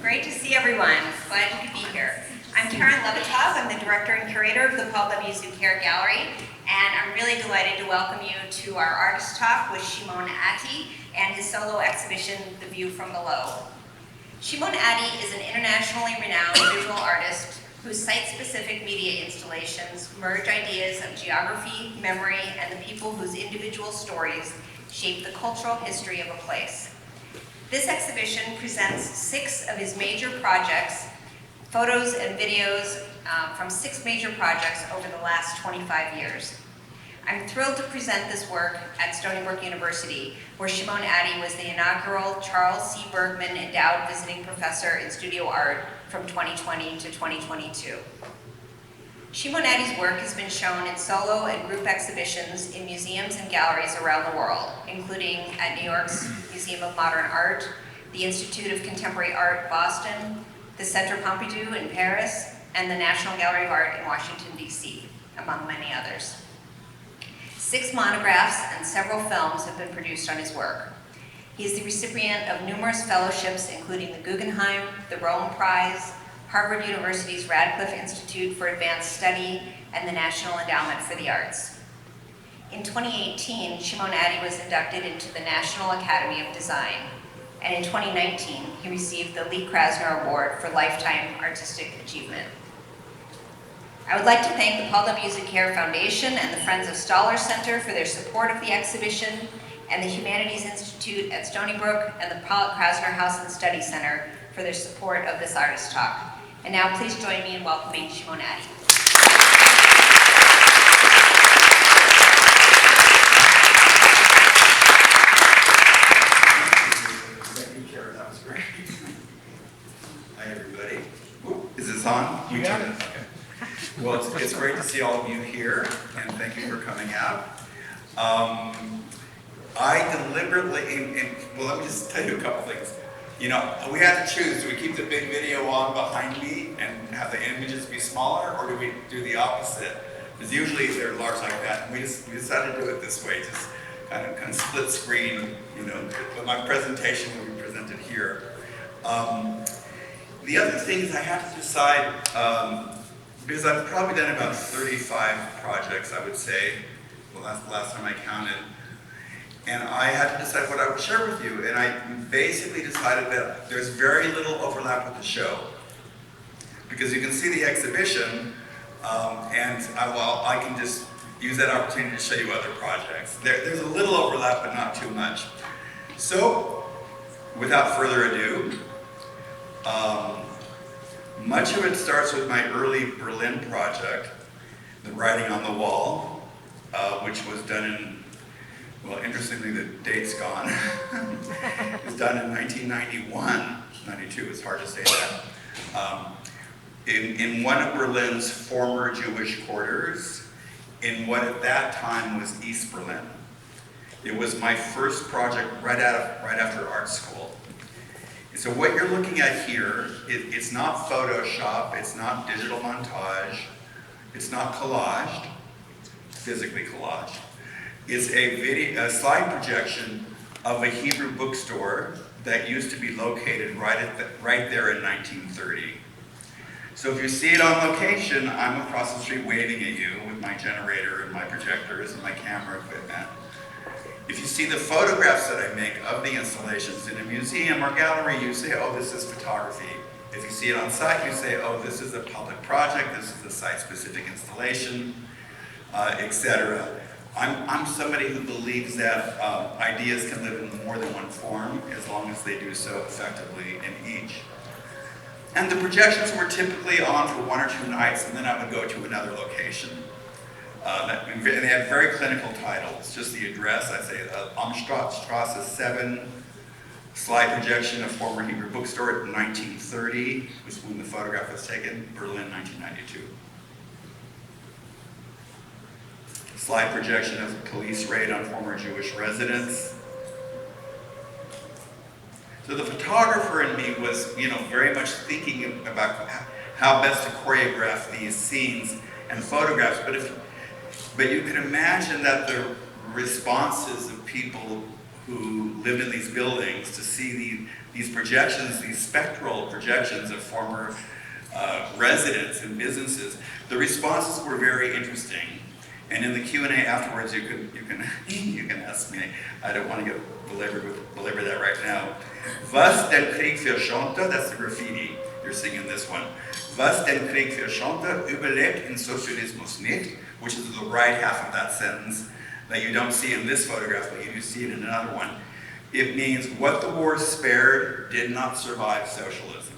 Great to see everyone. Glad you could be here. I'm Karen Levittov. I'm the director and curator of the Paul W. Zuccaire Gallery, and I'm really delighted to welcome you to our artist talk with Shimon Attie and his solo exhibition, The View from Below. Shimon Attie is an internationally renowned visual artist whose site-specific media installations merge ideas of geography, memory, and the people whose individual stories shape the cultural history of a place. This exhibition presents 6 of his major projects, photos and videos from 6 major projects over the last 25 years. I'm thrilled to present this work at Stony Brook University, where Shimon Attie was the inaugural Charles C. Bergman Endowed Visiting Professor in Studio Art from 2020 to 2022. Shimon Attie's work has been shown in solo and group exhibitions in museums and galleries around the world, including at New York's Museum of Modern Art, the Institute of Contemporary Art, Boston, the Centre Pompidou in Paris, and the National Gallery of Art in Washington, D.C., among many others. 6 monographs and several films have been produced on his work. He is the recipient of numerous fellowships, including the Guggenheim, the Rome Prize, Harvard University's Radcliffe Institute for Advanced Study, and the National Endowment for the Arts. In 2018, Shimon Attie was inducted into the National Academy of Design, and in 2019, he received the Lee Krasner Award for Lifetime Artistic Achievement. I would like to thank the Paul W. Zuccaire Foundation and the Friends of Stoller Center for their support of the exhibition, and the Humanities Institute at Stony Brook and the Paul Krasner House and Study Center for their support of this artist talk. And now please join me in welcoming Shimon Attie. Thank you, Karen. That was great. Hi, everybody. Is this on? You got it. Okay. Well, it's great to see all of you here, and thank you for coming out. I deliberately, well, let me just tell you a couple things. You know, we had to choose, do we keep the big video on behind me and have the images be smaller, or do we do the opposite? Because usually they're large like that, and we decided to do it this way, just kind of split screen, you know, but my presentation will be presented here. The other thing is I have to decide, because I've probably done about 35 projects, I would say, well, that's the last time I counted. And I had to decide what I would share with you, and I basically decided that there's very little overlap with the show. Because you can see the exhibition, and I can just use that opportunity to show you other projects. There's a little overlap, but not too much. So, without further ado, much of it starts with my early Berlin project, The Writing on the Wall, which was done in, well, interestingly, the date's gone. It was done in 1991, 92, it's hard to say that. In one of Berlin's former Jewish quarters, in what at that time was East Berlin. It was my first project right after art school. So what you're looking at here, it's not Photoshop, it's not digital montage, it's not collaged, physically collaged. It's a slide projection of a Hebrew bookstore that used to be located right there in 1930. So if you see it on location, I'm across the street waving at you with my generator and my projectors and my camera equipment. If you see the photographs that I make of the installations in a museum or gallery, you say, oh, this is photography. If you see it on site, you say, oh, this is a public project, this is a site-specific installation, etc. I'm somebody who believes that ideas can live in more than one form as long as they do so effectively in each. And the projections were typically on for 1 or 2 nights, and then I would go to another location. And they had very clinical titles, just the address. I'd say Amstrasse 7, slide projection of former Hebrew bookstore in 1930, was when the photograph was taken, Berlin 1992. Slide projection of a police raid on former Jewish residence. So the photographer in me was, you know, very much thinking about how best to choreograph these scenes and photographs. But you can imagine that the responses of people who lived in these buildings to see these projections, these spectral projections of former residents and businesses. The responses were very interesting. And in the Q&A afterwards, you can ask me. I don't want to get belabor that right now. Was den Krieg für Schonte, that's the graffiti. You're singing this one. Was den Krieg für Schonte überlebt in Sozialismus nicht, which is the right half of that sentence that you don't see in this photograph, but you do see it in another one. It means what the war spared did not survive socialism.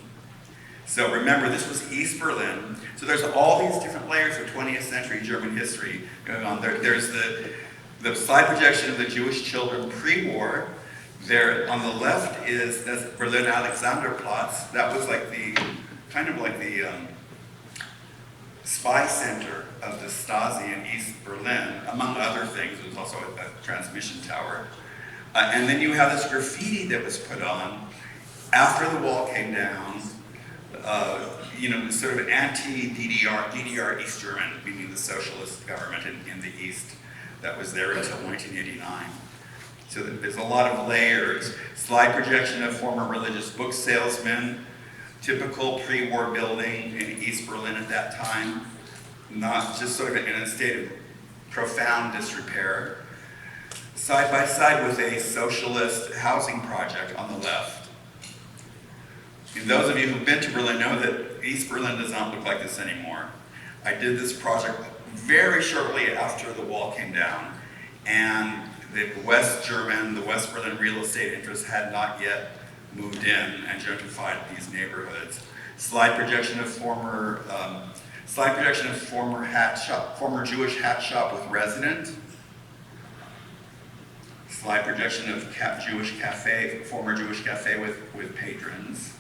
So remember, this was East Berlin. So there's all these different layers of 20th century German history going on. There's the slide projection of the Jewish children pre-war. There on the left is that's Berlin Alexanderplatz. That was like kind of like the spy center of the Stasi in East Berlin, among other things. It was also a transmission tower. And then you have this graffiti that was put on after the wall came down. Sort of anti-DDR East German, meaning the socialist government in the East that was there until 1989. So there's a lot of layers. Slide projection of former religious book salesmen, typical pre-war building in East Berlin at that time, not just sort of in a state of profound disrepair. Side by side with a socialist housing project on the left. And those of you who've been to Berlin know that East Berlin does not look like this anymore. I did this project very shortly after the wall came down, and the West Berlin real estate interests had not yet moved in and gentrified these neighborhoods. Slide projection of former Jewish hat shop with resident. Slide projection of former Jewish cafe with patrons.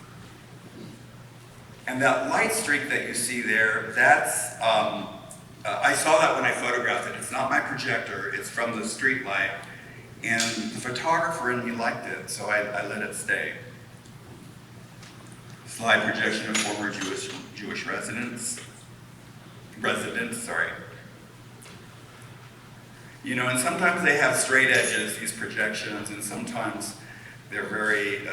And that light streak that you see there, that's, I saw that when I photographed it. It's not my projector, it's from the street light. And the photographer in me liked it, so I let it stay. Slide projection of former Jewish residents, sorry. And sometimes they have straight edges, these projections, and sometimes they're very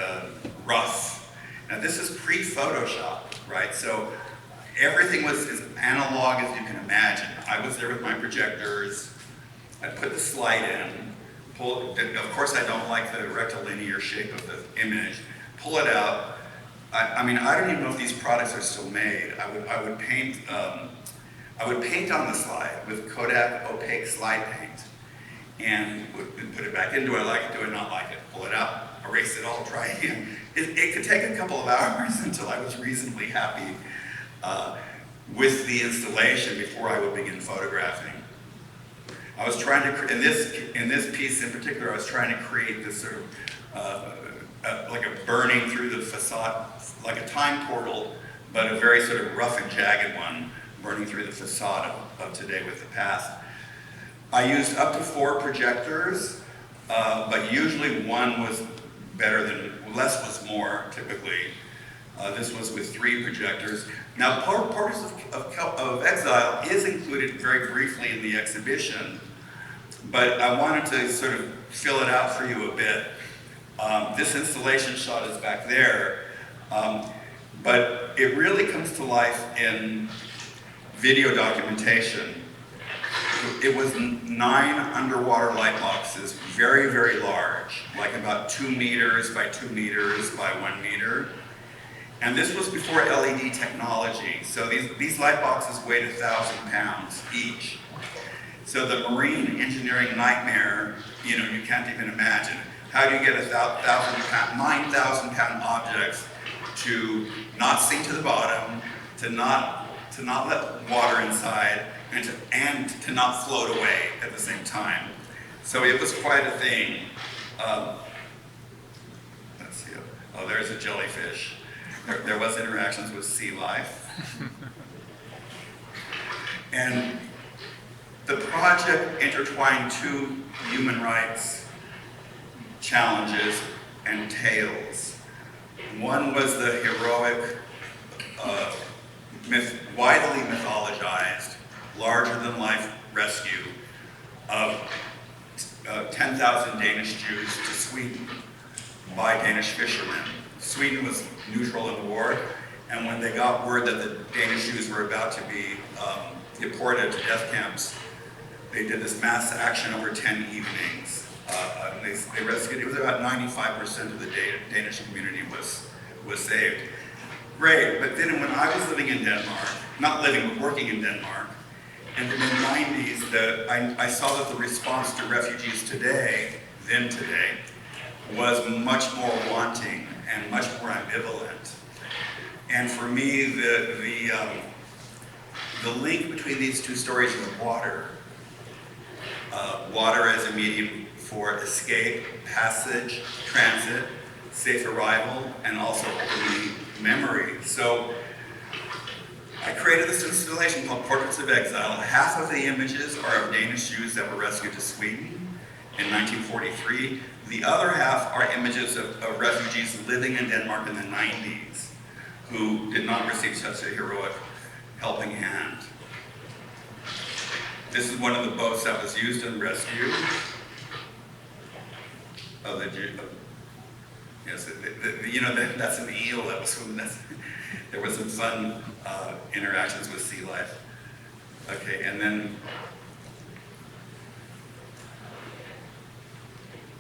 rough. Now this is pre-Photoshop, right? So everything was as analog as you can imagine. I was there with my projectors. I put the slide in, of course I don't like the rectilinear shape of the image. Pull it out. I don't even know if these products are still made. I would paint on the slide with Kodak opaque slide paint and put it back in. Do I like it? Do I not like it? Pull it out, erase it all, try again. It could take a couple of hours until I was reasonably happy with the installation before I would begin photographing. I was trying to, in this piece in particular, I was trying to create this sort of like a burning through the facade, like a time portal, but a very sort of rough and jagged one, burning through the facade of today with the past. I used up to 4 projectors, but usually one was less was more, typically. This was with 3 projectors. Now, Portraits of Exile is included very briefly in the exhibition, but I wanted to sort of fill it out for you a bit. This installation shot is back there, but it really comes to life in video documentation. It was 9 underwater light boxes, very, very large, like about 2 meters by 2 meters by 1 meter. And this was before LED technology. So these light boxes weighed 1,000 pounds each. So the marine engineering nightmare, you can't even imagine. How do you get 9,000 pound objects to not sink to the bottom, to not let water inside, and to not float away at the same time? So it was quite a thing. Let's see. Oh, there's a jellyfish. There was interactions with sea life. And the project intertwined 2 human rights challenges and tales. One was the heroic, widely mythologized, larger-than-life rescue of 10,000 Danish Jews to Sweden by Danish fishermen. Sweden was neutral in the war, and when they got word that the Danish Jews were about to be deported to death camps, they did this mass action over 10 evenings. They rescued, it was about 95% of the Danish community was saved. Great, but then when I was living in Denmark, not living, but working in Denmark, in the mid-90s, I saw that the response to refugees today, was much more wanting and much more ambivalent. And for me, the link between these two stories of water as a medium for escape, passage, transit, safe arrival, and also ultimately memory. So I created this installation called Portraits of Exile. Half of the images are of Danish Jews that were rescued to Sweden in 1943. The other half are images of refugees living in Denmark in the 90s who did not receive such a heroic helping hand. This is one of the boats that was used in rescue of the Jew. Yes, that's an eel that was swimming. There was some fun interactions with sea life. Okay, and then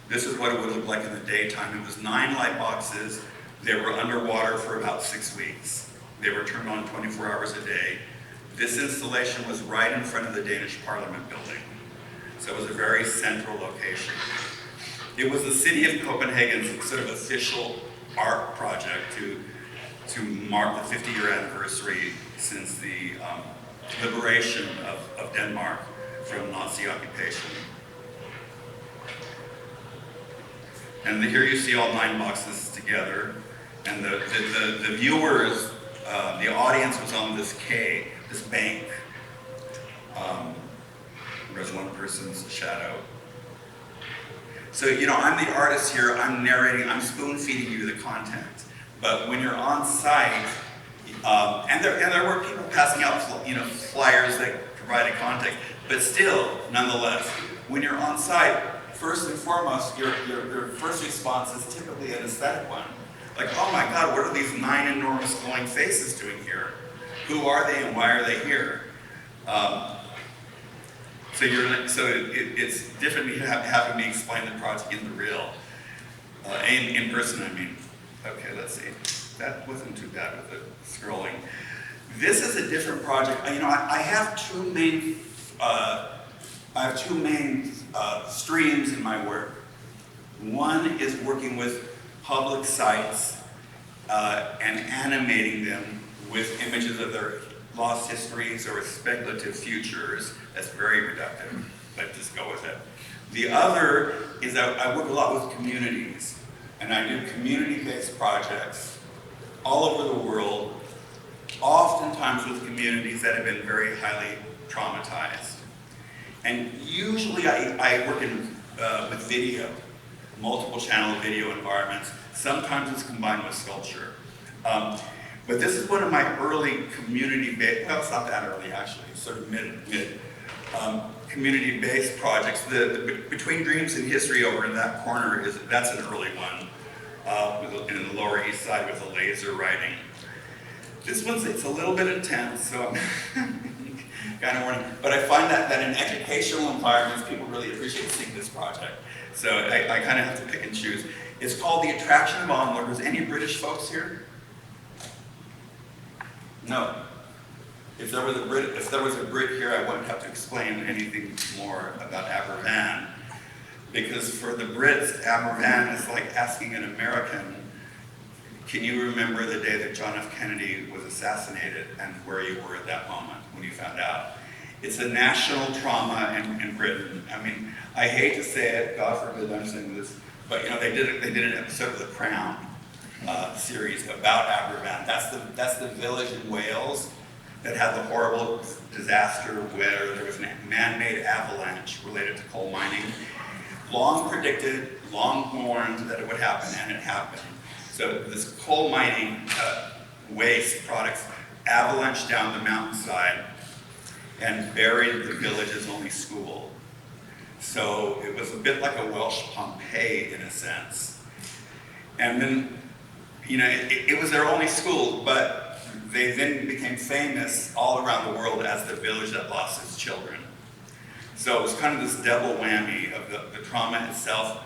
this is what it would look like in the daytime. It was 9 light boxes. They were underwater for about 6 weeks. They were turned on 24 hours a day. This installation was right in front of the Danish Parliament building. So it was a very central location. It was the city of Copenhagen's sort of official art project to mark the 50-year anniversary since the liberation of Denmark from Nazi occupation. And here you see all 9 boxes together, and the viewers, the audience was on this quay, this bank. There's one person's shadow. So, I'm the artist here, I'm narrating, I'm spoon feeding you the content. But when you're on site, and there were people passing out, flyers that provided context, but still, nonetheless, when you're on site, first and foremost, your first response is typically an aesthetic one. Like, oh my God, what are these 9 enormous glowing faces doing here? Who are they and why are they here? It's different having me explain the project in the real, in person, I mean. Okay, let's see. That wasn't too bad with the scrolling. This is a different project. I have two main streams in my work. One is working with public sites and animating them with images of their lost histories or speculative futures. That's very reductive, but just go with it. The other is that I work a lot with communities, and I do community-based projects all over the world, oftentimes with communities that have been very highly traumatized. And usually I work with video, multiple channel video environments. Sometimes it's combined with sculpture. But this is one of my early community-based, well, it's not that early actually, sort of mid community-based projects. The Between Dreams and History over in that corner, that's an early one, in the Lower East Side with the laser writing. This one's, it's a little bit intense, so I'm kind of warning. But I find that in educational environments, people really appreciate seeing this project. So I kind of have to pick and choose. It's called The Attraction of Onlookers. Any British folks here? No. If there was a Brit here, I wouldn't have to explain anything more about Aberfan. Because for the Brits, Aberfan is like asking an American, can you remember the day that John F. Kennedy was assassinated and where you were at that moment when you found out? It's a national trauma in Britain. I mean, I hate to say it, God forbid I'm saying this, but they did an episode of The Crown series about Aberfan. That's the village in Wales that had the horrible disaster where there was a man-made avalanche related to coal mining. Long predicted, long warned that it would happen, and it happened. So this coal mining waste products avalanched down the mountainside and buried the village's only school. So it was a bit like a Welsh Pompeii in a sense. And then it was their only school, but they then became famous all around the world as the village that lost its children. So it was kind of this double whammy of the trauma itself,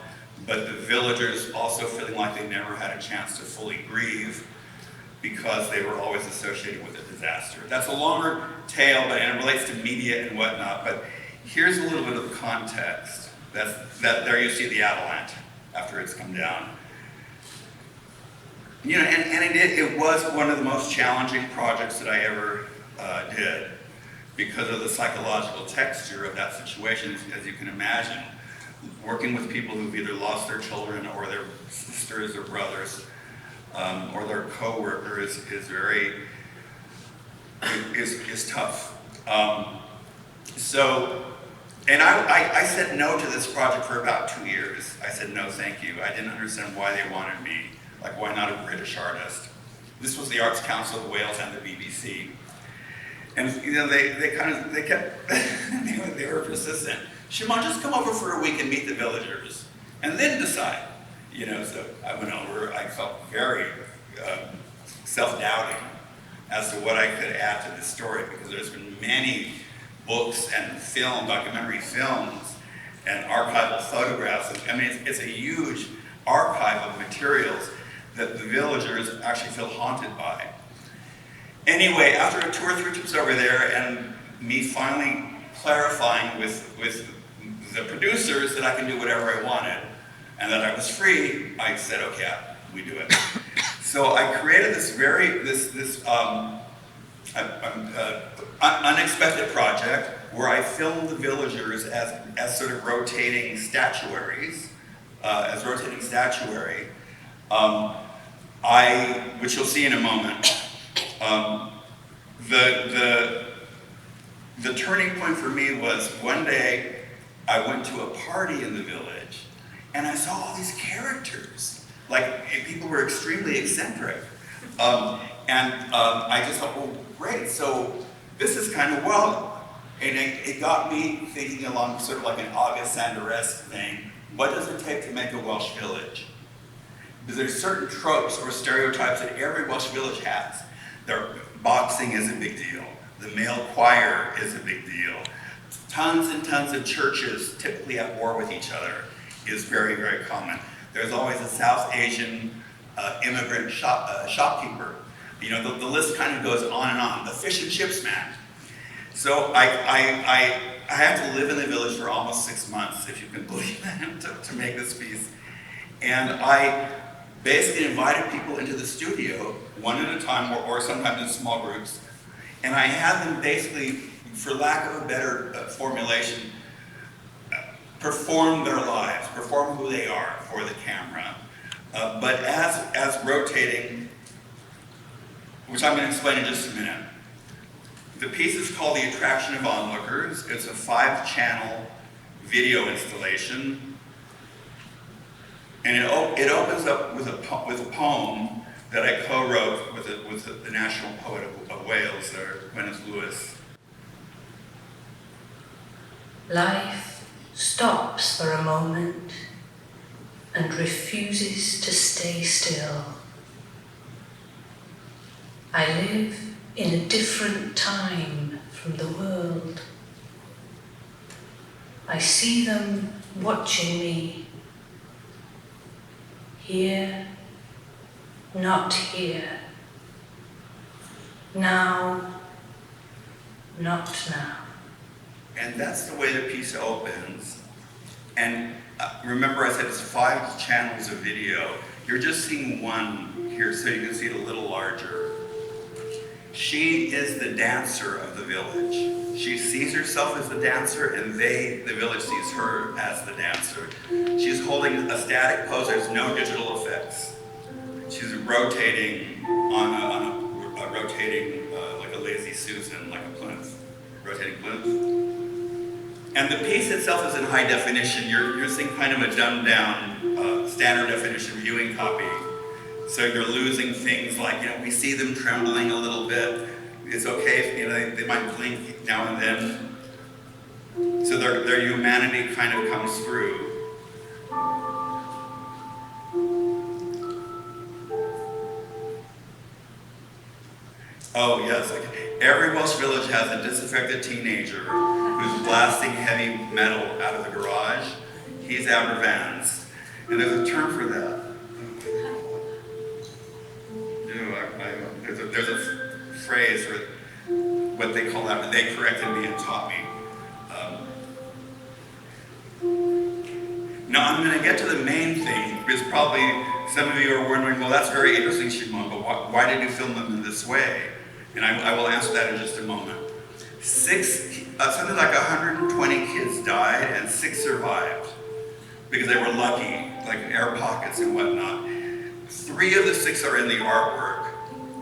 but the villagers also feeling like they never had a chance to fully grieve because they were always associated with a disaster. That's a longer tale, and it relates to media and whatnot, but here's a little bit of context. There you see the avalanche after it's come down. It was one of the most challenging projects that I ever did because of the psychological texture of that situation, as you can imagine. Working with people who've either lost their children or their sisters or brothers or their co-workers is tough. And I said no to this project for about 2 years. I said no, thank you. I didn't understand why they wanted me. Like, why not a British artist? This was the Arts Council of Wales and the BBC. And they kept, they were persistent. Shimon, just come over for a week and meet the villagers, and then decide. So I went over. I felt very self-doubting as to what I could add to this story, because there's been many books and documentary films, and archival photographs. It's a huge archive of materials that the villagers actually feel haunted by. Anyway, after 2 or 3 trips over there, and me finally clarifying with the producers that I can do whatever I wanted, and that I was free, I said, okay, we do it. So I created this unexpected project where I filmed the villagers as sort of rotating statuaries, which you'll see in a moment. The turning point for me was one day I went to a party in the village and I saw all these characters. Like, people were extremely eccentric. I just thought, well, great, so this is kind of wild. And it got me thinking along sort of like an August Sanderesque thing. What does it take to make a Welsh village? Because there's certain tropes or stereotypes that every Welsh village has. Boxing is a big deal. The male choir is a big deal. Tons and tons of churches, typically at war with each other, is very, very common. There's always a South Asian immigrant shopkeeper. The list kind of goes on and on. The fish and chips man. So I had to live in the village for almost 6 months, if you can believe that, to make this piece. And I basically invited people into the studio, one at a time, or sometimes in small groups. And I had them basically, for lack of a better formulation, perform their lives, perform who they are for the camera. But as rotating, which I'm going to explain in just a minute. The piece is called The Attraction of Onlookers. It's a 5-channel video installation. And it opens up with a poem that I co-wrote with the national poet of Wales, Gwyneth Lewis. Life stops for a moment and refuses to stay still. I live in a different time from the world. I see them watching me. Here, not here. Now, not now. And that's the way the piece opens. And remember I said it's 5 channels of video. You're just seeing one here, so you can see it a little larger. She is the dancer of the village. She sees herself as the dancer, and the village sees her as the dancer. She's holding a static pose. There's no digital effects. She's rotating on a rotating, like a lazy Susan, like a plinth, rotating plinth. And the piece itself is in high definition. You're seeing kind of a dumbed down, standard definition viewing copy. So you're losing things like, we see them trembling a little bit. It's okay if, they might blink now and then. So their humanity kind of comes through. Oh, yes. Okay. Every Welsh village has a disaffected teenager who's blasting heavy metal out of the garage. He's Abervans. And there's a term for that. There's a phrase for what they call that, but they corrected me and taught me. Now I'm going to get to the main thing, because probably some of you are wondering, well, that's very interesting, Shimon, but why did you film them in this way? And I will answer that in just a moment. Something like 120 kids died and 6 survived, because they were lucky, like air pockets and whatnot. 3 of the 6 are in the artwork,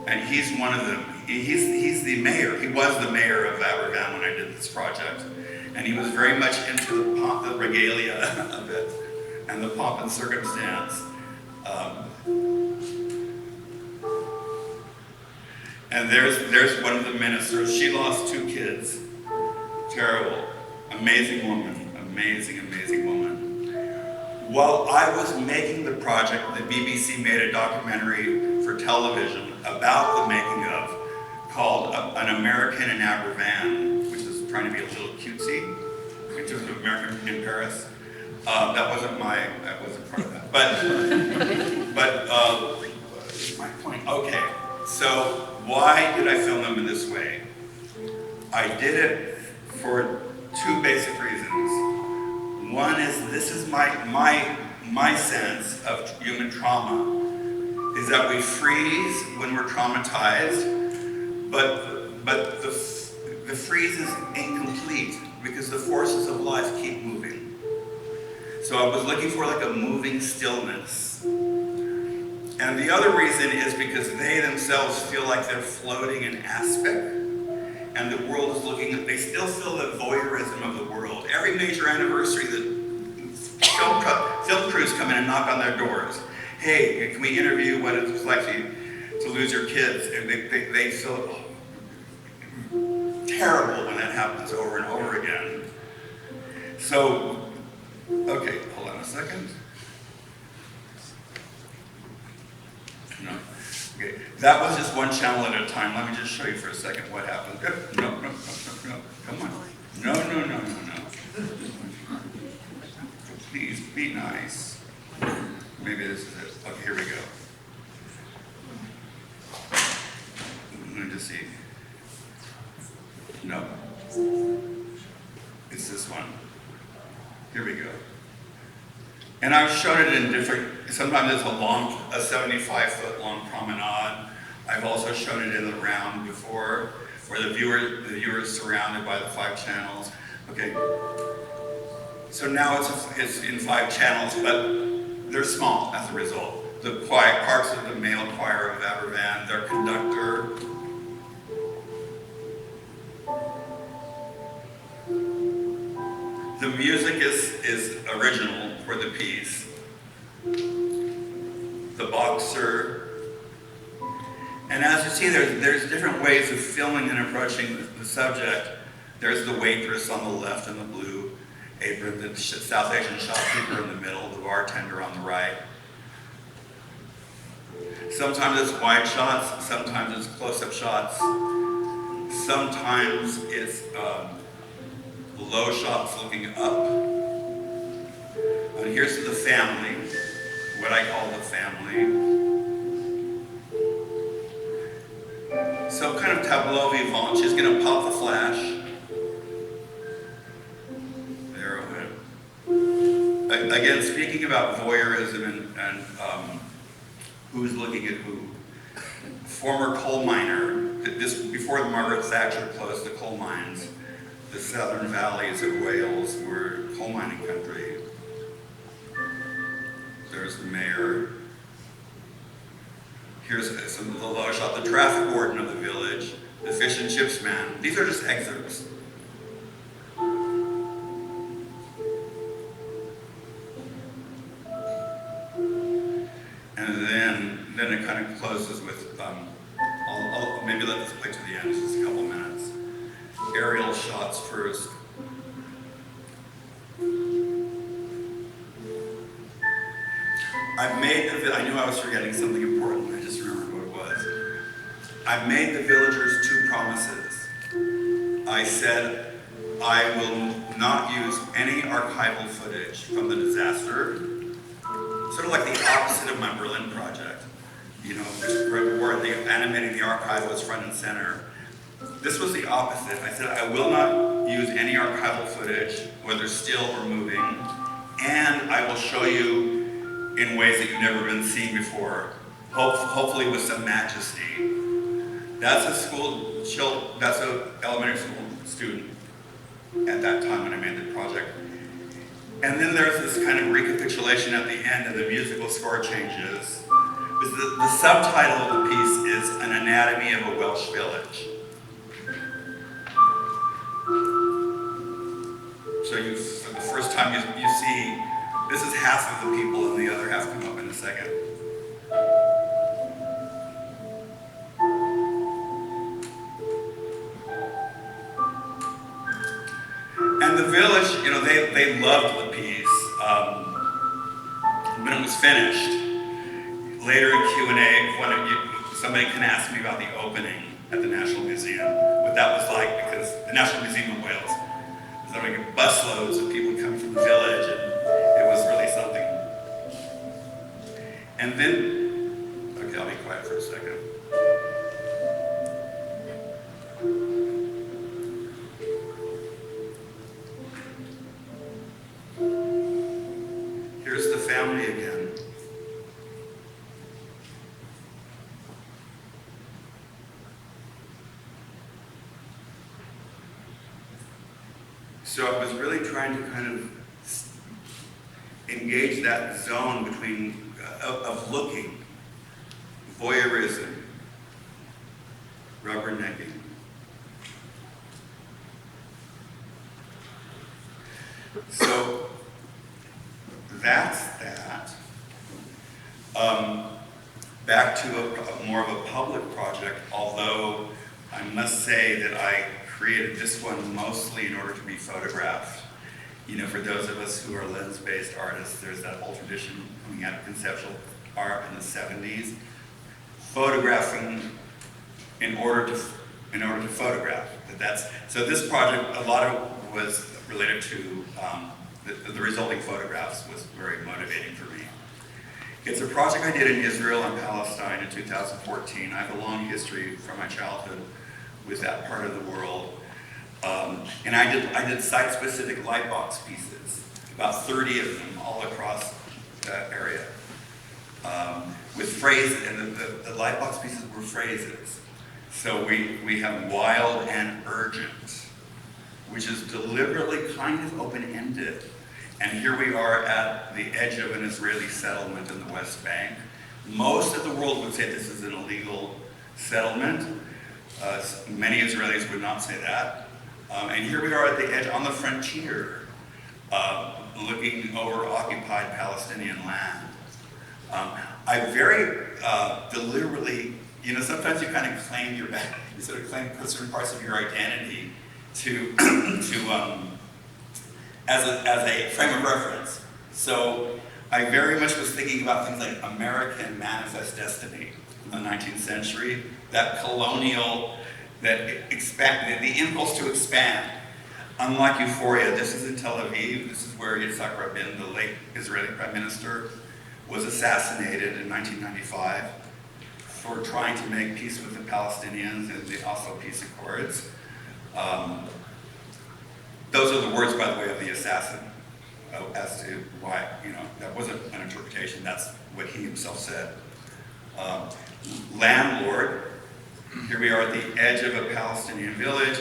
and he's one of them. He's the mayor. He was the mayor of Aberfan when I did this project. And he was very much into the pomp, the regalia of it, and the pomp and circumstance. And there's one of the ministers. She lost 2 kids. Terrible. Amazing woman. Amazing, amazing woman. While I was making the project, the BBC made a documentary for television about the making of, called An American in Aberfan, which is trying to be a little cutesy in terms of American in Paris. That wasn't part of that. But my point. Okay, so why did I film them in this way? I did it for 2 basic reasons. One is this is my sense of human trauma, is that we freeze when we're traumatized, but the freeze is incomplete because the forces of life keep moving. So I was looking for like a moving stillness. And the other reason is because they themselves feel like they're floating in aspect, and the world is looking at, they still feel the voyeurism of the world. Every major anniversary, the film crews come in and knock on their doors. Hey, can we interview what it's like to lose your kids? And they feel terrible when that happens over and over again. So, okay, hold on a second. No. Okay, that was just one channel at a time. Let me just show you for a second what happened. No, come on. No. Please, be nice. Maybe this is it. Okay, here we go. Let me just see. No. It's this one. Here we go. And I've shown it in different, sometimes it's a 75-foot long promenade. I've also shown it in the round before, where the viewer is surrounded by the 5 channels. Okay. So now it's in 5 channels, but they're small as a result. The parts of the male choir of Aberfan, their conductor, the music is original for the piece. The boxer. And as you see, there's different ways of filming and approaching the subject. There's the waitress on the left in the blue apron, the South Asian shopkeeper in the middle, the bartender on the right. Sometimes it's wide shots, sometimes it's close-up shots, sometimes it's low shots looking up. And here's the family, what I call the family. So kind of tableau vivant. She's going to pop the flash. There it went. Again, speaking about voyeurism and who's looking at who. Former coal miner, before Margaret Thatcher closed the coal mines, the southern valleys of Wales were coal mining country. There's the mayor. Here's some of the low shot, the traffic warden of the village, the fish and chips man. These are just excerpts. And then it kind of closes with, I'll maybe let this play to the end, just a couple minutes. Aerial shots first. I knew I was forgetting something important, I just remembered what it was. I made the villagers two promises. I said I will not use any archival footage from the disaster, sort of like the opposite of my Berlin project, you know, where the animating the archive was front and center. This was the opposite. I said I will not use any archival footage, whether still or moving, and I will show you in ways that you've never been seen before, hopefully with some majesty. That's that's an elementary school student at that time when I made the project. And then there's this kind of recapitulation at the end, and the musical score changes. The subtitle of the piece is An Anatomy of a Welsh Village. So the first time you see, this is half of the people and the other half come up in a second. And the village, you know, they loved the piece. When it was finished, later in Q&A, somebody can ask me about the opening at the National Museum, what that was like, because the National Museum of Wales, there were like busloads of people coming from the village, and it was really something. And then, okay, I'll be quiet for a second. Here's the family again. So I was really trying to kind of engage that zone between, of looking, voyeurism, rubbernecking. So that's that. Back to more of a public project, although I must say that I created this one mostly in order to be photographed. You know, for those of us who are lens-based artists, there's that whole tradition coming out of conceptual art in the 70s. Photographing in order to photograph. So this project, a lot of was related to the resulting photographs was very motivating for me. It's a project I did in Israel and Palestine in 2014. I have a long history from my childhood with that part of the world. And I did site-specific light box pieces, about 30 of them all across that area. With phrases, and the light box pieces were phrases. So we have wild and urgent, which is deliberately kind of open-ended. And here we are at the edge of an Israeli settlement in the West Bank. Most of the world would say this is an illegal settlement. Many Israelis would not say that. And here we are at the edge, on the frontier, looking over occupied Palestinian land. I very deliberately, you know, sometimes you kind of claim you sort of claim certain parts of your identity as a frame of reference. So I very much was thinking about things like American manifest destiny in the 19th century, that colonial, that expand, the impulse to expand. Unlike Euphoria, this is in Tel Aviv. This is where Yitzhak Rabin, the late Israeli prime minister, was assassinated in 1995 for trying to make peace with the Palestinians in the Oslo Peace Accords. Those are the words, by the way, of the assassin as to why, you know, that wasn't an interpretation, that's what he himself said. Landlord, here we are at the edge of a Palestinian village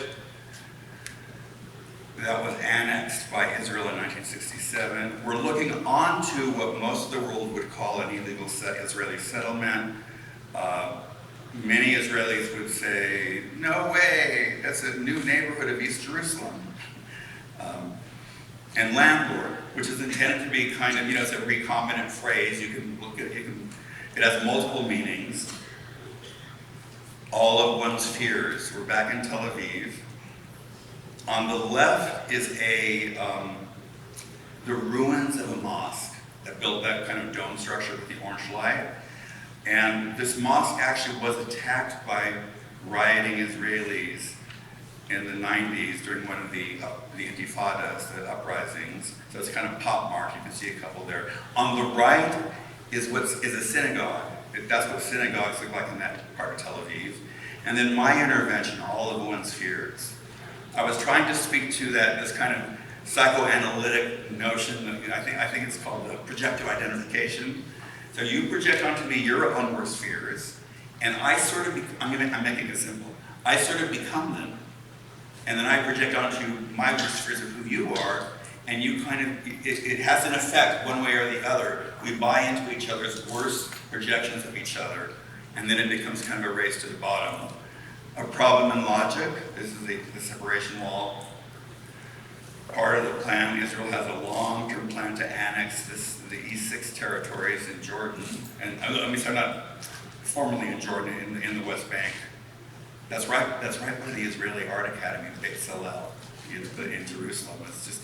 that was annexed by Israel in 1967. We're looking onto what most of the world would call an illegal Israeli settlement. Many Israelis would say, no way, that's a new neighborhood of East Jerusalem. And landlord, which is intended to be kind of, you know, it's a recombinant phrase. You can look at it, it has multiple meanings. All of one's fears. We're back in Tel Aviv. On the left is the ruins of a mosque that built that kind of dome structure with the orange light. And this mosque actually was attacked by rioting Israelis in the 90s during one of the intifadas, the uprisings. So it's kind of pop marked. You can see a couple there. On the right is a synagogue. That's what synagogues look like in that part of Tel Aviv. And then my intervention, all of one's fears. I was trying to speak to this kind of psychoanalytic notion that I think it's called projective identification. So you project onto me your own worst fears, and I sort of, I'm making it simple, I sort of become them. And then I project onto my worst fears of who you are, and you kind of, it has an effect one way or the other. We buy into each other's worst projections of each other, and then it becomes kind of a race to the bottom. A problem in logic, this is the separation wall. Part of the plan, Israel has a long-term plan to annex the E6 territories in Jordan, and not formally in Jordan, in the West Bank. That's right where the Israeli Art Academy, Beit Salel, in Jerusalem.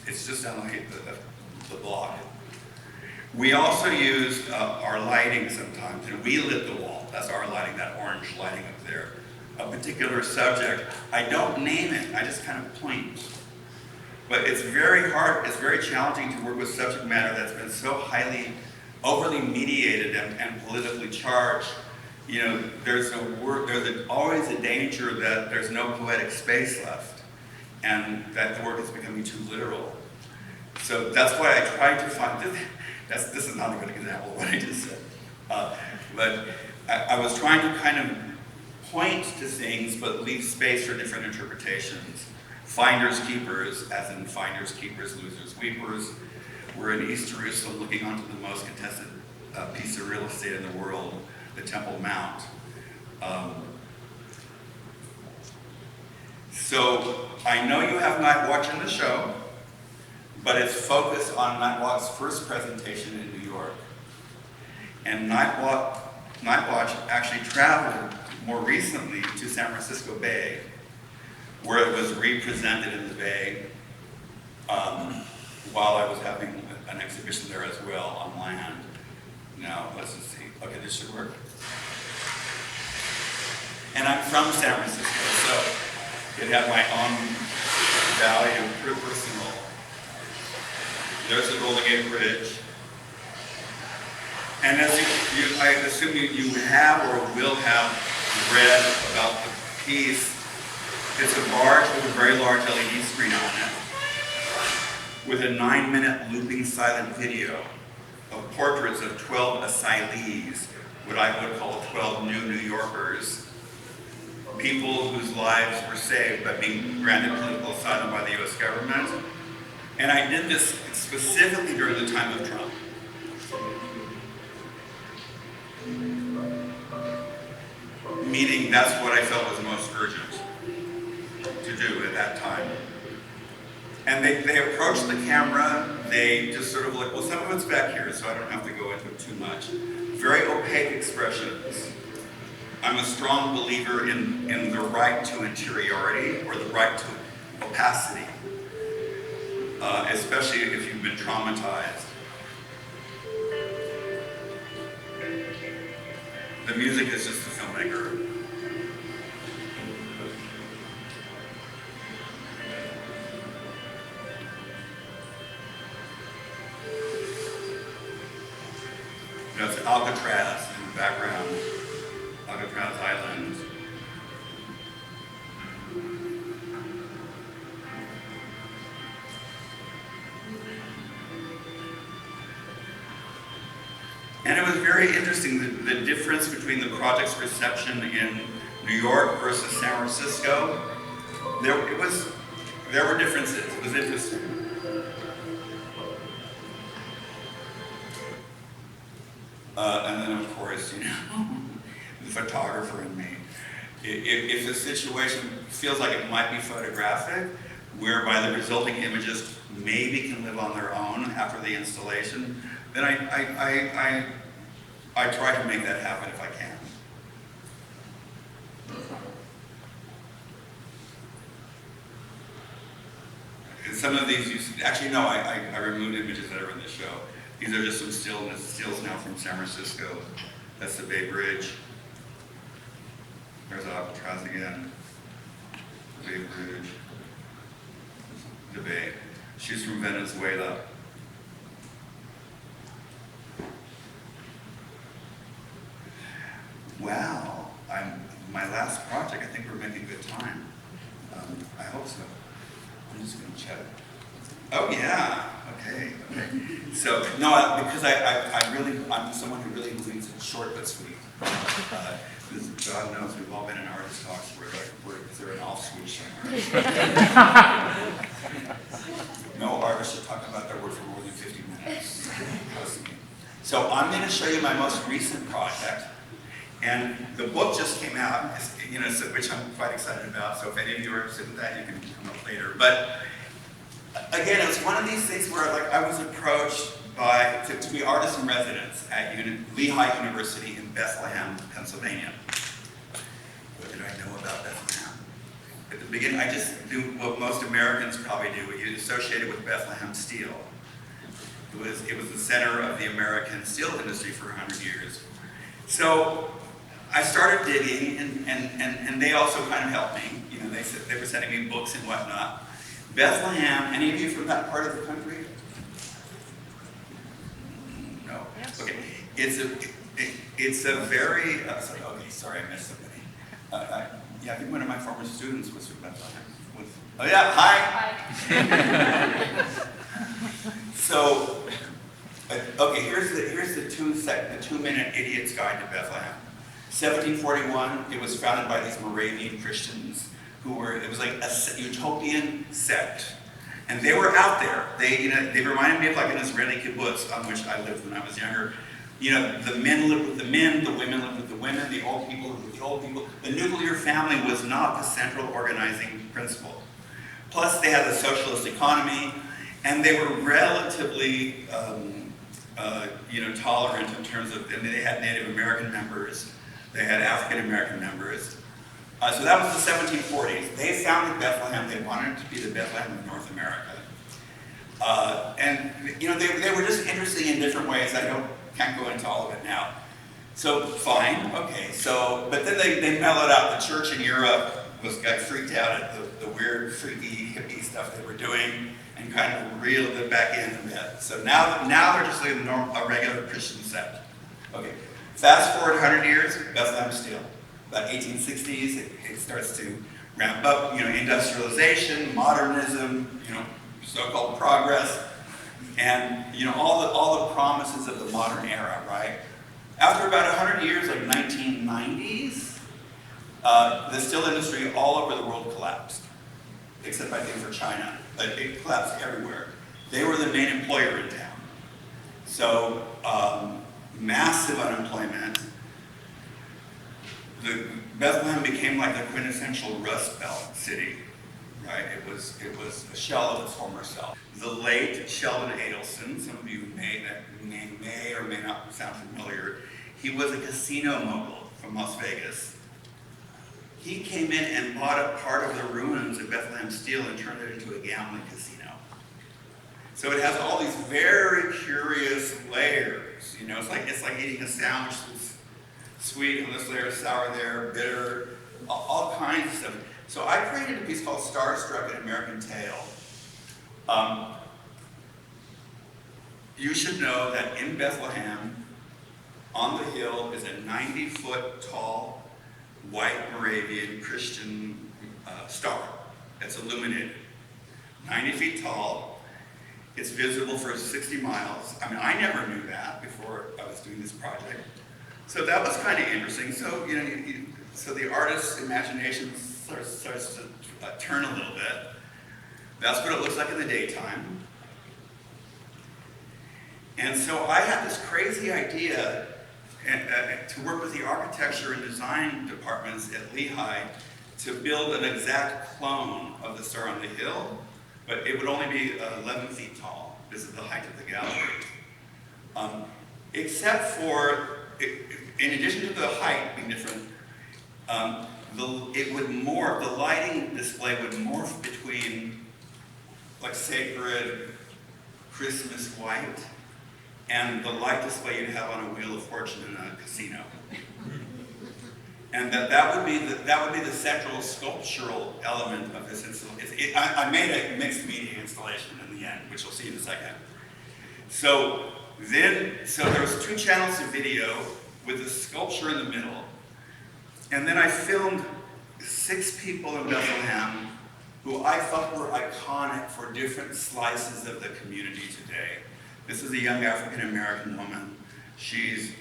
It's just down the block. We also use our lighting sometimes, and we lit the wall. That's our lighting, that orange lighting up there. A particular subject, I don't name it, I just kind of point. But it's very hard, it's very challenging to work with subject matter that's been so overly mediated and politically charged. You know, there's always a danger that there's no poetic space left, and that the work is becoming too literal. So that's why I tried to find, this is not a good example of what I just said, but I was trying to kind of point to things, but leave space for different interpretations. Finders keepers, as in finders keepers, losers weepers. We're in East Jerusalem looking onto the most contested piece of real estate in the world, the Temple Mount. So I know you have Night Watch in the show, but it's focused on Night Watch's first presentation in New York. And Night Watch actually traveled more recently to San Francisco Bay, where it was represented in the Bay while I was having an exhibition there as well on land. Now, let's just see. Okay, this should work. And I'm from San Francisco, so it had my own value, pretty personal. There's the Golden Gate Bridge. And as I assume you have or will have read about the piece, it's a barge with a very large LED screen on it, with a 9-minute looping silent video of portraits of 12 asylees, what I would call 12 New Yorkers, people whose lives were saved by being granted political asylum by the US government. And I did this specifically during the time of Trump. Meaning that's what I felt was most urgent to do at that time. And they approached the camera, they just sort of like, well, some of it's back here, so I don't have to go into it too much. Very opaque expressions. I'm a strong believer in the right to interiority, or the right to opacity, especially if you've been traumatized. The music is just the filmmaker. That's Alcatraz in the background, Alcatraz Island. And it was very interesting, the difference between the project's reception in New York versus San Francisco. There were differences. It was interesting. And then, of course, you know, the photographer in me. If the situation feels like it might be photographic, whereby the resulting images maybe can live on their own after the installation, then I try to make that happen if I can. And some of these, actually no, I removed images that are in the show. These are just some stills now from San Francisco. That's the Bay Bridge. There's Alcatraz again. Big Rouge. Debate. She's from Venezuela. Wow, my last project, I think we're making good time. I hope so. I'm just gonna check. Oh yeah, okay. So, no, because I'm someone who really believes in short but sweet. God knows we've all been in artist talks where is there an off switch somewhere? No artist should talk about their work for more than 50 minutes. So I'm going to show you my most recent project, and the book just came out, which I'm quite excited about. So if any of you are interested in that, you can come up later. But again, it was one of these things where I was approached to be artist in residence at Lehigh University in Bethlehem, Pennsylvania. What did I know about Bethlehem? At the beginning, I just knew what most Americans probably do. You associated with Bethlehem steel. It was the center of the American steel industry for 100 years. So I started digging, and they also kind of helped me. They were sending me books and whatnot. Bethlehem, any of you from that part of the country? No. Yes. Okay. It's a very. Sorry, I missed somebody. I think one of my former students was from Bethlehem. Oh yeah, hi. So, okay, here's the 2-minute idiot's guide to Bethlehem. 1741. It was founded by these Moravian Christians it was like a utopian sect. And they were out there. They reminded me of like an Israeli kibbutz on which I lived when I was younger. The men lived with the men, the women lived with the women, the old people lived with the old people. The nuclear family was not the central organizing principle. Plus, they had a socialist economy, and they were relatively, tolerant in terms of. And they had Native American members, they had African American members. So that was the 1740s. They founded Bethlehem. They wanted it to be the Bethlehem of North America. They were just interesting in different ways. I can't go into all of it now. So fine, okay. But then they mellowed out. The church in Europe got freaked out at the weird, freaky, hippie stuff they were doing, and kind of reeled it back in a bit. So now they're just like a regular Christian sect. Okay. Fast forward 100 years, Bethlehem steel. About 1860s, it starts to ramp up, industrialization, modernism, so-called progress, and all the promises of the modern era, right? After about 100 years, like 1990s, the steel industry all over the world collapsed, except I think for China, but it collapsed everywhere. They were the main employer in town. So massive unemployment. Bethlehem became like the quintessential Rust Belt city, right? It was a shell of its former self. The late Sheldon Adelson, some of you may or may not sound familiar, he was a casino mogul from Las Vegas. He came in and bought up part of the ruins of Bethlehem Steel and turned it into a gambling casino. So it has all these very curious layers. It's like eating a sandwich that's sweet on this layer, sour there, bitter, all kinds of stuff. So I created a piece called Starstruck, an American Tale. You should know that in Bethlehem, on the hill, is a 90-foot tall, white Moravian Christian star that's illuminated. 90 feet tall. It's visible for 60 miles. I mean, I never knew that before I was doing this project. So that was kind of interesting. So, so the artist's imagination starts to turn a little bit. That's what it looks like in the daytime. And so I had this crazy idea to work with the architecture and design departments at Lehigh to build an exact clone of the Star on the Hill, but it would only be 11 feet tall. This is the height of the gallery. Except for, in addition to the height being different, the lighting display would morph between like sacred Christmas white and the light display you'd have on a Wheel of Fortune in a casino. And that would be the central sculptural element of this installation. I made a mixed media installation in the end, which you'll see in a second. So there's 2 channels of video with the sculpture in the middle, and then I filmed 6 people in Bethlehem who I thought were iconic for different slices of the community today. This is a young African-American woman. She's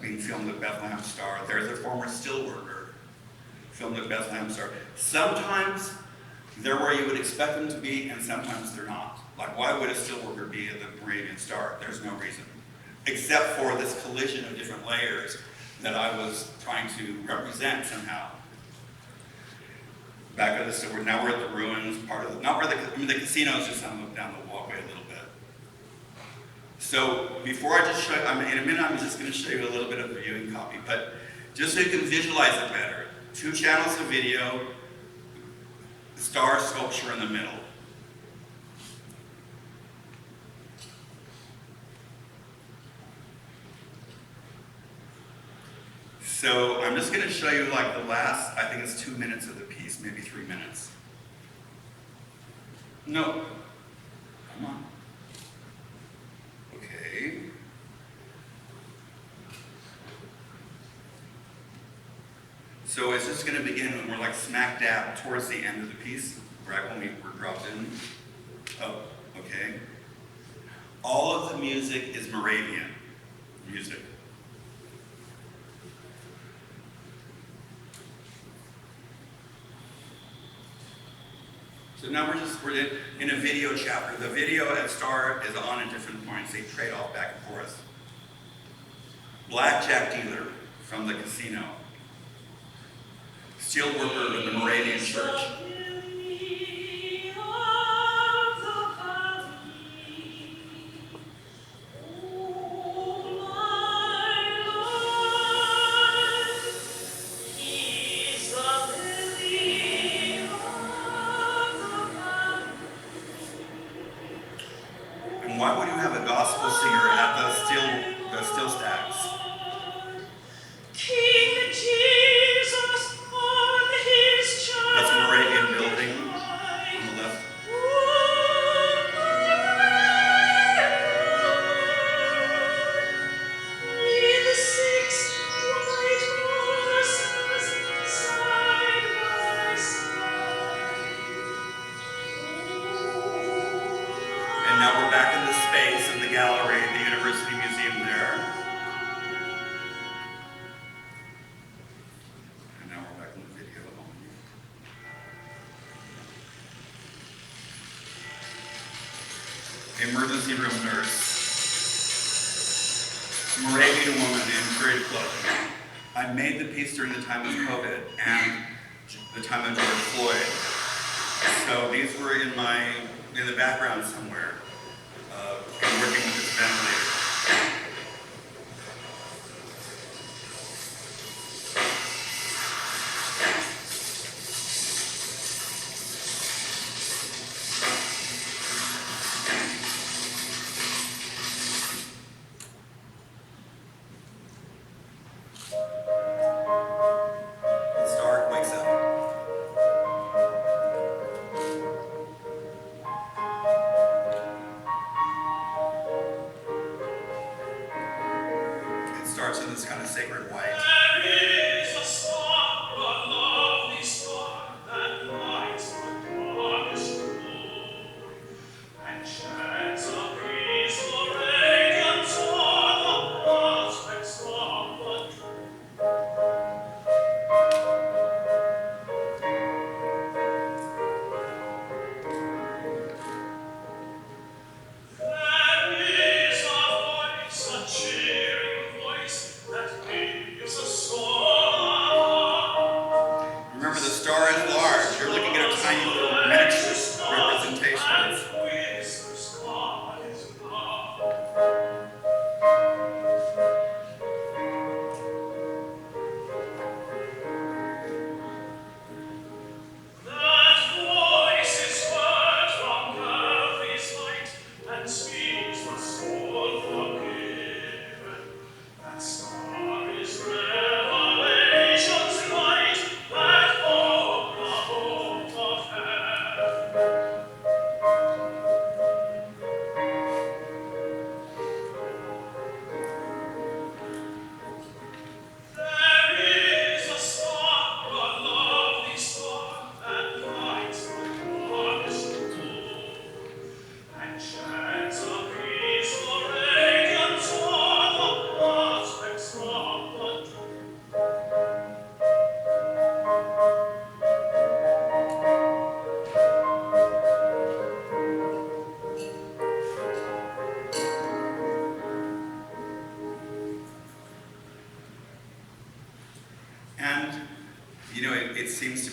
being filmed at Bethlehem Star. There's a former steel worker filmed at Bethlehem Star. Sometimes they're where you would expect them to be, and sometimes they're not. Like, why would a steel worker be at the Moravian Star? There's no reason. Except for this collision of different layers that I was trying to represent somehow. Back at the store, now we're at the ruins, part of the, not where the casino is just down the walkway a little bit. So before I just show you, in a minute I'm just going to show you a little bit of the viewing copy, but just so you can visualize it better. 2 channels of video, star sculpture in the middle. So I'm just going to show you like the last, I think it's 2 minutes of the piece, maybe 3 minutes. No. Come on. Okay. So it's just going to begin when we're like smack dab towards the end of the piece, right when we're dropped in. Oh, okay. All of the music is Moravian music. So now we're in a video chapter. The video at Star is on at different points. They trade off back and forth. Blackjack dealer from the casino. Steel worker in the Moravian church. And why would you have a gospel singer at the steel stacks? That's a Moravian building on the left. And now we're back in the space of the gallery, the University Museum there. And now we're back in the video. Emergency room nurse. Moravian woman in period clothing. I made the piece during the time of COVID and the time of George Floyd. So these were in the background somewhere, and working with this ventilator. Star wakes up. It starts in this kind of sacred white. Cheering voice that gives us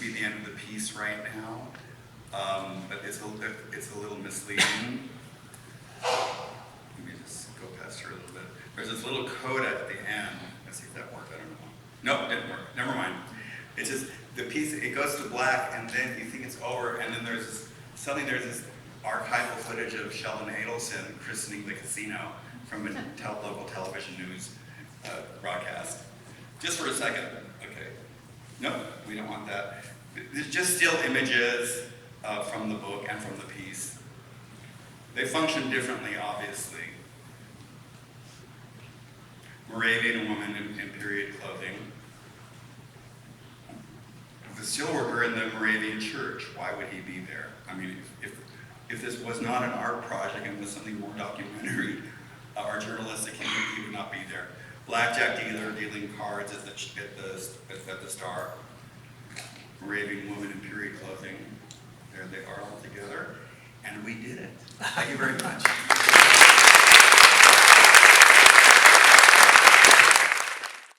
to be the end of the piece right now, but it's a little misleading. Let me just go past her a little bit. There's this little coda at the end. Let's see if that worked. I don't know. Nope, didn't work. Never mind. It's just the piece. It goes to black, and then you think it's over, and then there's this archival footage of Sheldon Adelson christening the casino from a local television news broadcast. Just for a second. Okay. Nope, we don't want that. There's just still images from the book and from the piece. They function differently, obviously. Moravian woman in period clothing. The steelworker in the Moravian church, why would he be there? I mean, if this was not an art project and was something more documentary or journalistic, he would not be there. Blackjack dealer dealing cards at the Star. Moravian woman in period clothing. There they are all together. And we did it. Thank you very much.